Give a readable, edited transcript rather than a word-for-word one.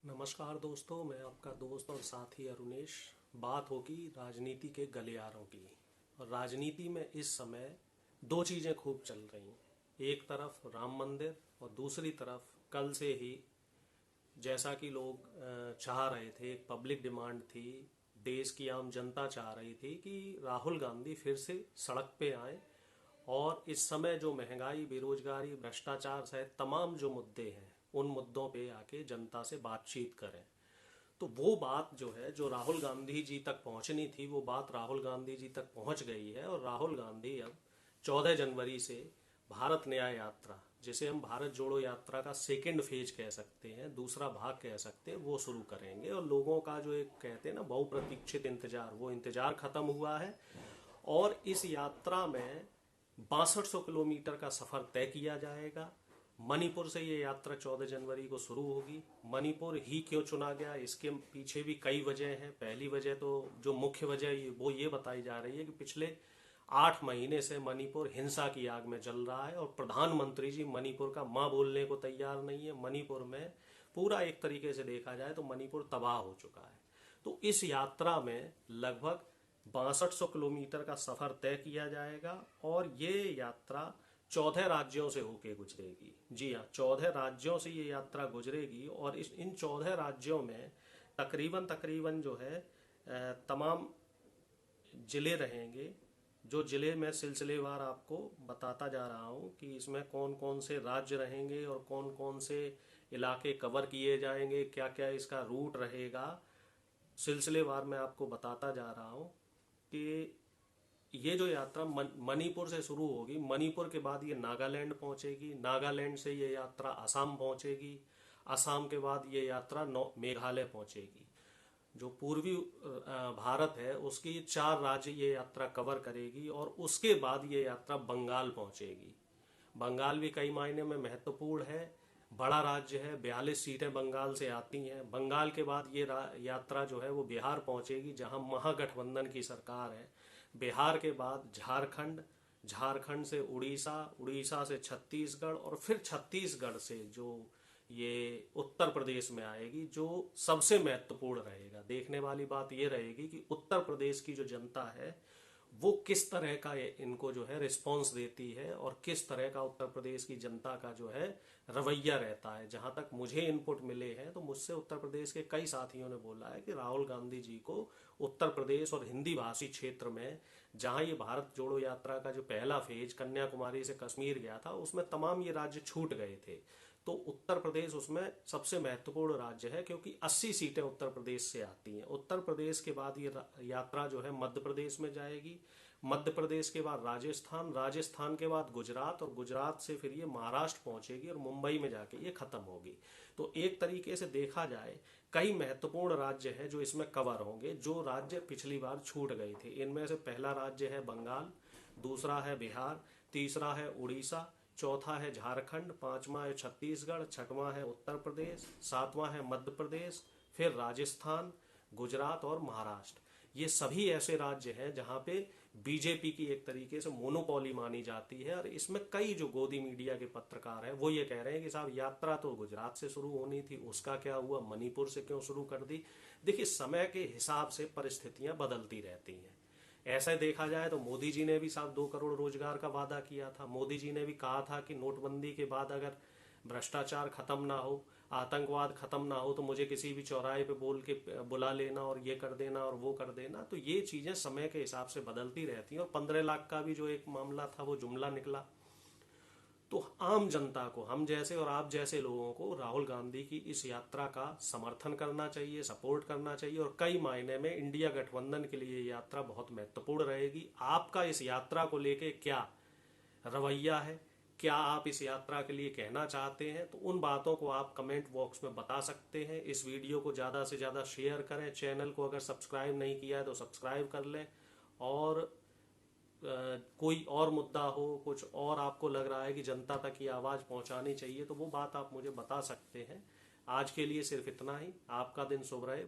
नमस्कार दोस्तों, मैं आपका दोस्त और साथी अरुणेश। बात होगी राजनीति के गलियारों की। और राजनीति में इस समय दो चीज़ें खूब चल रही हैं। एक तरफ राम मंदिर और दूसरी तरफ कल से ही, जैसा कि लोग चाह रहे थे, एक पब्लिक डिमांड थी, देश की आम जनता चाह रही थी कि राहुल गांधी फिर से सड़क पे आए और इस समय जो महंगाई, बेरोजगारी, भ्रष्टाचार सहित तमाम जो मुद्दे हैं उन मुद्दों पे आके जनता से बातचीत करें। तो वो बात जो है, जो राहुल गांधी जी तक पहुंचनी थी, वो बात राहुल गांधी जी तक पहुंच गई है। और राहुल गांधी अब 14 जनवरी से भारत न्याय यात्रा, जिसे हम भारत जोड़ो यात्रा का सेकेंड फेज कह सकते हैं, दूसरा भाग कह सकते हैं, वो शुरू करेंगे। और लोगों का जो एक कहते हैं ना बहुप्रतीक्षित इंतजार, वो इंतजार खत्म हुआ है। और इस यात्रा में 6200 किलोमीटर का सफर तय किया जाएगा। मणिपुर से ये यात्रा 14 जनवरी को शुरू होगी। मणिपुर ही क्यों चुना गया, इसके पीछे भी कई वजह हैं। पहली वजह तो जो मुख्य वजह वो ये बताई जा रही है कि पिछले 8 महीने से मणिपुर हिंसा की आग में जल रहा है और प्रधानमंत्री जी मणिपुर का मां बोलने को तैयार नहीं है। मणिपुर में पूरा एक तरीके से देखा जाए तो मणिपुर तबाह हो चुका है। तो इस यात्रा में लगभग 6200 किलोमीटर का सफर तय किया जाएगा और ये यात्रा 14 राज्यों से होके गुजरेगी। जी हाँ, 14 राज्यों से ये यात्रा गुजरेगी। और इन 14 राज्यों में तकरीबन तकरीबन जो है तमाम जिले रहेंगे। जो जिले मैं सिलसिलेवार आपको बताता जा रहा हूँ कि इसमें कौन कौन से राज्य रहेंगे और कौन कौन से इलाके कवर किए जाएंगे, क्या क्या इसका रूट रहेगा। सिलसिलेवार मैं आपको बताता जा रहा हूँ कि ये जो यात्रा मणिपुर से शुरू होगी। मणिपुर के बाद ये नागालैंड पहुंचेगी। नागालैंड से ये यात्रा असम पहुंचेगी। असम के बाद ये यात्रा मेघालय पहुंचेगी। जो पूर्वी भारत है उसकी 4 राज्य ये यात्रा कवर करेगी। और उसके बाद ये यात्रा बंगाल पहुंचेगी। बंगाल भी कई मायने में महत्वपूर्ण है, बड़ा राज्य है। 42 सीटें बंगाल से आती हैं। बंगाल के बाद ये यात्रा जो है वो बिहार पहुंचेगी, जहां महागठबंधन की सरकार है। बिहार के बाद झारखंड, झारखंड से उड़ीसा, उड़ीसा से छत्तीसगढ़ और फिर छत्तीसगढ़ से जो ये उत्तर प्रदेश में आएगी, जो सबसे महत्वपूर्ण रहेगा। देखने वाली बात ये रहेगी कि उत्तर प्रदेश की जो जनता है वो किस तरह का इनको जो है रिस्पॉन्स देती है और किस तरह का उत्तर प्रदेश की जनता का जो है रवैया रहता है। जहां तक मुझे इनपुट मिले हैं तो मुझसे उत्तर प्रदेश के कई साथियों ने बोला है कि राहुल गांधी जी को उत्तर प्रदेश और हिंदी भाषी क्षेत्र में, जहां ये भारत जोड़ो यात्रा का जो पहला फेज कन्याकुमारी से कश्मीर गया था, उसमें तमाम ये राज्य छूट गए थे। तो उत्तर प्रदेश उसमें सबसे महत्वपूर्ण राज्य है, क्योंकि 80 सीटें उत्तर प्रदेश से आती हैं। उत्तर प्रदेश के बाद ये यात्रा जो है मध्य प्रदेश में जाएगी। मध्य प्रदेश के बाद राजस्थान, राजस्थान के बाद गुजरात और गुजरात से फिर ये महाराष्ट्र पहुंचेगी और मुंबई में जाके ये खत्म होगी। तो एक तरीके से देखा जाए कई महत्वपूर्ण राज्य हैं जो इसमें कवर होंगे, जो राज्य पिछली बार छूट गए थे। इनमें से पहला राज्य है बंगाल, दूसरा है बिहार, तीसरा है उड़ीसा, चौथा है झारखंड, पांचवा है छत्तीसगढ़, छठवां है उत्तर प्रदेश, सातवां है मध्य प्रदेश, फिर राजस्थान, गुजरात और महाराष्ट्र। ये सभी ऐसे राज्य हैं जहां पे बीजेपी की एक तरीके से मोनोपोली मानी जाती है। और इसमें कई जो गोदी मीडिया के पत्रकार हैं वो ये कह रहे हैं कि साहब यात्रा तो गुजरात से शुरू होनी थी, उसका क्या हुआ, मणिपुर से क्यों शुरू कर दी। देखिए, समय के हिसाब से परिस्थितियां बदलती रहती हैं। ऐसा देखा जाए तो मोदी जी ने भी साहब 2 करोड़ रोजगार का वादा किया था। मोदी जी ने भी कहा था कि नोटबंदी के बाद अगर भ्रष्टाचार खत्म ना हो, आतंकवाद खत्म ना हो, तो मुझे किसी भी चौराहे पे बोल के बुला लेना और ये कर देना और वो कर देना। तो ये चीजें समय के हिसाब से बदलती रहती हैं। और 15 लाख का भी जो एक मामला था वो जुमला निकला। तो आम जनता को, हम जैसे और आप जैसे लोगों को राहुल गांधी की इस यात्रा का समर्थन करना चाहिए, सपोर्ट करना चाहिए। और कई मायने में इंडिया गठबंधन के लिए ये यात्रा बहुत महत्वपूर्ण रहेगी। आपका इस यात्रा को लेके क्या रवैया है, क्या आप इस यात्रा के लिए कहना चाहते हैं, तो उन बातों को आप कमेंट बॉक्स में बता सकते हैं। इस वीडियो को ज़्यादा से ज़्यादा शेयर करें। चैनल को अगर सब्सक्राइब नहीं किया है तो सब्सक्राइब कर लें। और कोई और मुद्दा हो, कुछ और आपको लग रहा है कि जनता तक ये आवाज़ पहुंचानी चाहिए, तो वो बात आप मुझे बता सकते हैं। आज के लिए सिर्फ इतना ही। आपका दिन शुभ रहे।